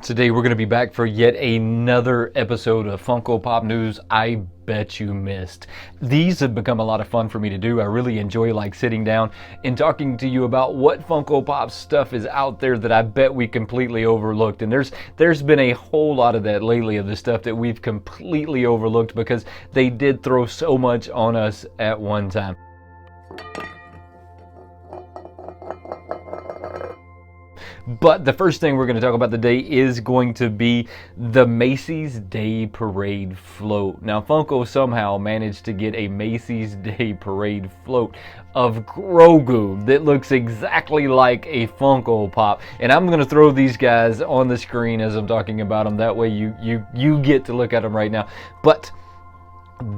Today we're going to be back for yet another episode of Funko Pop News I bet you missed. These have become a lot of fun for me to do. I really enjoy sitting down and talking to you about what Funko Pop stuff is out there that I bet we completely overlooked. And there's been a whole lot of that lately, of the stuff that we've completely overlooked because they did throw so much on us at one time. But the first thing we're going to talk about today is going to be the Macy's Day Parade float. Now, Funko somehow managed to get a Macy's Day Parade float of Grogu that looks exactly like a Funko Pop. And I'm going to throw these guys on the screen as I'm talking about them. That way you get to look at them right now. But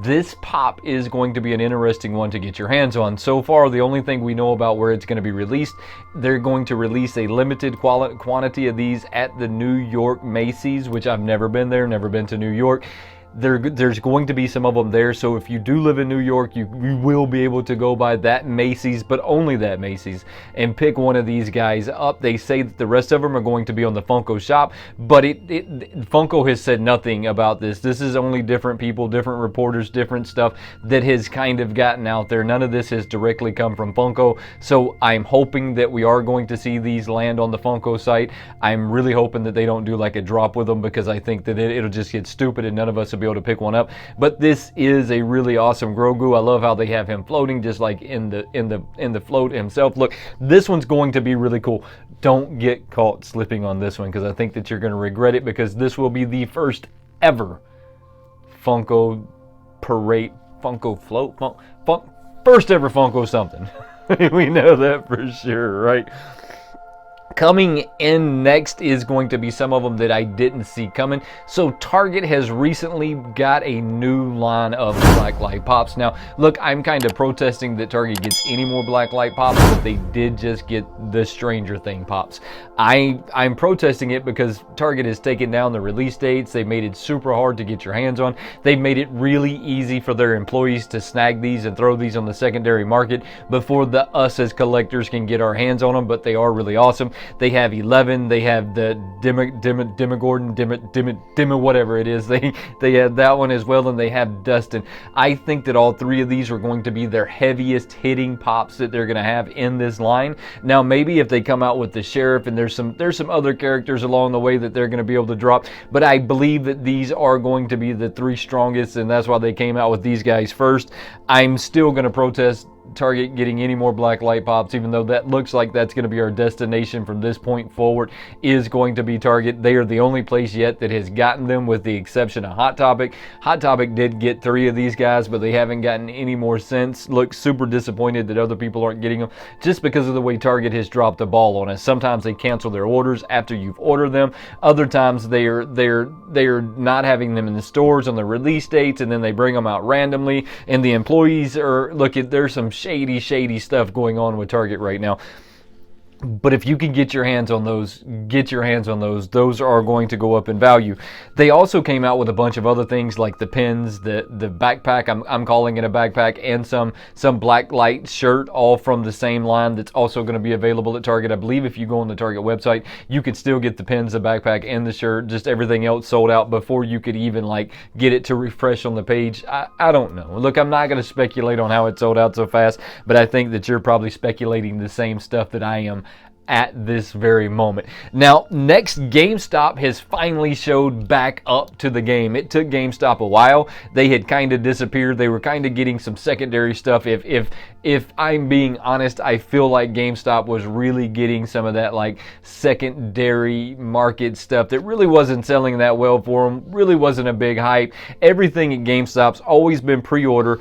this pop is going to be an interesting one to get your hands on. So far, the only thing we know about where it's going to be released, they're going to release a limited quantity of these at the New York Macy's, which I've never been there, never been to New York. There's going to be some of them there, so if you do live in New York, you will be able to go by that Macy's, but only that Macy's, and pick one of these guys up. They say that the rest of them are going to be on the Funko shop, but Funko has said nothing about this. This is only different people, different reporters, different stuff that has kind of gotten out there. None of this has directly come from Funko, so I'm hoping that we are going to see these land on the Funko site. I'm really hoping that they don't do like a drop with them, because I think that it'll just get stupid and none of us will be able to pick one up. But this is a really awesome Grogu. I love how they have him floating just like in the float himself. Look, this one's going to be really cool. Don't get caught slipping on this one, because I think that you're going to regret it, because this will be the first ever Funko Parade, Funko Float, first ever Funko something. We know that for sure, right? Coming in next is going to be some of them that I didn't see coming. So Target has recently got a new line of blacklight pops. Now, look, I'm kind of protesting that Target gets any more blacklight pops, but they did just get the Stranger Thing pops. I'm protesting it because Target has taken down the release dates. They made it super hard to get your hands on. They've made it really easy for their employees to snag these and throw these on the secondary market before us as collectors can get our hands on them, but they are really awesome. They have 11, they have the Demogorgon, whatever it is. They have that one as well, and they have Dustin. I think that all three of these are going to be their heaviest hitting pops that they're going to have in this line. Now, maybe if they come out with the Sheriff and there's some other characters along the way that they're going to be able to drop, but I believe that these are going to be the three strongest, and that's why they came out with these guys first. I'm still going to protest Target getting any more blacklight pops, even though that looks like that's going to be our destination from this point forward, is going to be Target. They are the only place yet that has gotten them, with the exception of Hot Topic. Hot Topic did get 3 of these guys, but they haven't gotten any more since. Look, super disappointed that other people aren't getting them, just because of the way Target has dropped the ball on us. Sometimes they cancel their orders after you've ordered them. Other times they're not having them in the stores on the release dates, and then they bring them out randomly, and the employees are, there's some shady stuff going on with Target right now. But if you can get your hands on those, get your hands on those. Those are going to go up in value. They also came out with a bunch of other things like the pins, the backpack. I'm calling it a backpack, and some blacklight shirt, all from the same line. That's also going to be available at Target. I believe if you go on the Target website, you could still get the pins, the backpack, and the shirt. Just everything else sold out before you could even get it to refresh on the page. I don't know. Look, I'm not going to speculate on how it sold out so fast, but I think that you're probably speculating the same stuff that I am at this very moment. Now, next, GameStop has finally showed back up to the game. It took GameStop a while. They had kind of disappeared. They were kind of getting some secondary stuff. If I'm being honest, I feel like GameStop was really getting some of that secondary market stuff that really wasn't selling that well for them. Really wasn't a big hype. Everything at GameStop's always been pre-order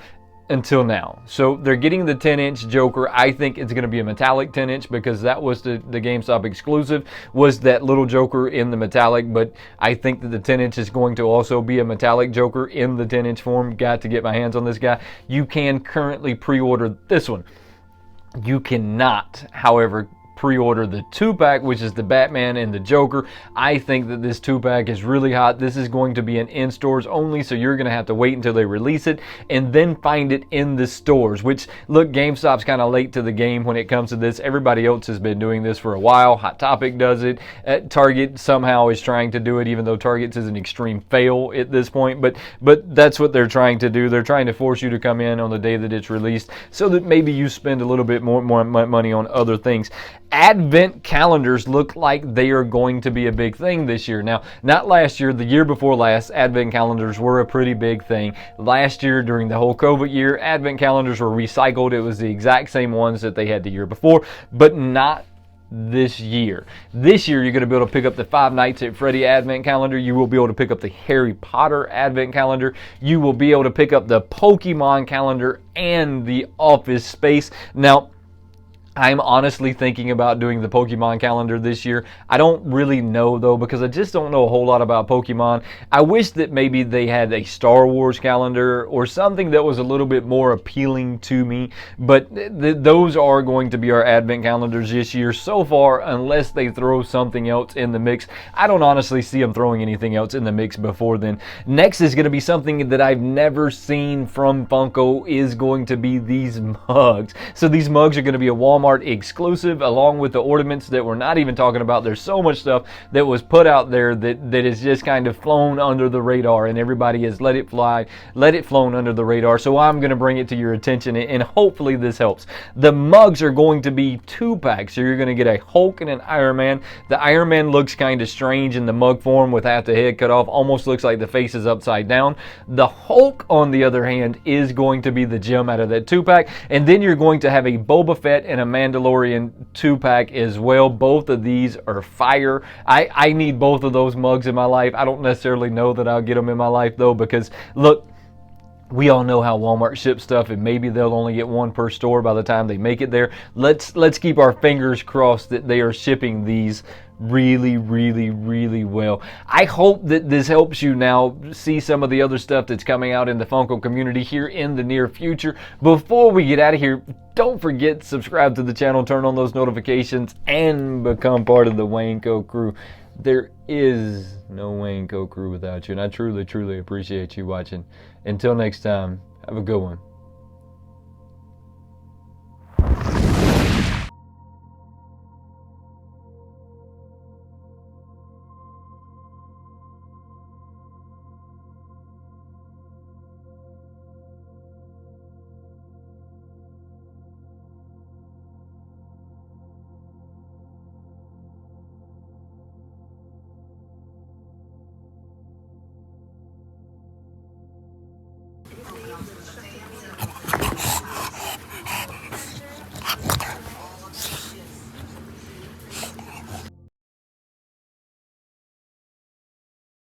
until now. So they're getting the 10-inch Joker. I think it's going to be a metallic 10-inch, because that was the GameStop exclusive, was that little Joker in the metallic. But I think that the 10-inch is going to also be a metallic Joker in the 10-inch form. Got to get my hands on this guy. You can currently pre-order this one. You cannot, however, pre-order the 2-pack, which is the Batman and the Joker. I think that this 2-pack is really hot. This is going to be in stores only, so you're going to have to wait until they release it and then find it in the stores, which, look, GameStop's kind of late to the game when it comes to this. Everybody else has been doing this for a while. Hot Topic does it. Target somehow is trying to do it, even though Target's is an extreme fail at this point. But that's what they're trying to do. They're trying to force you to come in on the day that it's released so that maybe you spend a little bit more money on other things. Advent calendars look like they are going to be a big thing this year. Now, not last year, the year before last, Advent calendars were a pretty big thing. Last year, during the whole COVID year, Advent calendars were recycled. It was the exact same ones that they had the year before, but not this year. This year, you're going to be able to pick up the Five Nights at Freddy Advent calendar. You will be able to pick up the Harry Potter Advent calendar. You will be able to pick up the Pokemon calendar and the Office Space. Now, I'm honestly thinking about doing the Pokemon calendar this year. I don't really know, though, because I just don't know a whole lot about Pokemon. I wish that maybe they had a Star Wars calendar or something that was a little bit more appealing to me. But those are going to be our Advent calendars this year so far, unless they throw something else in the mix. I don't honestly see them throwing anything else in the mix before then. Next is going to be something that I've never seen from Funko, is going to be these mugs. So these mugs are going to be a Walmart exclusive, along with the ornaments that we're not even talking about. There's so much stuff that was put out there that is just kind of flown under the radar, and everybody has let it flown under the radar. So I'm going to bring it to your attention, and hopefully this helps. The mugs are going to be 2-packs, so you're going to get a Hulk and an Iron Man. The Iron Man looks kind of strange in the mug form with half the head cut off, almost looks like the face is upside down. The Hulk, on the other hand, is going to be the gem out of that 2-pack, and then you're going to have a Boba Fett and a Mandalorian 2-pack as well. Both of these are fire. I need both of those mugs in my life. I don't necessarily know that I'll get them in my life, though, because look, we all know how Walmart ships stuff, and maybe they'll only get one per store by the time they make it there. Let's keep our fingers crossed that they are shipping these really, really, really well. I hope that this helps you now see some of the other stuff that's coming out in the Funko community here in the near future. Before we get out of here, don't forget to subscribe to the channel, turn on those notifications, and become part of the Wayneko crew. There is no Wayneko crew without you, and I truly, truly appreciate you watching. Until next time, have a good one.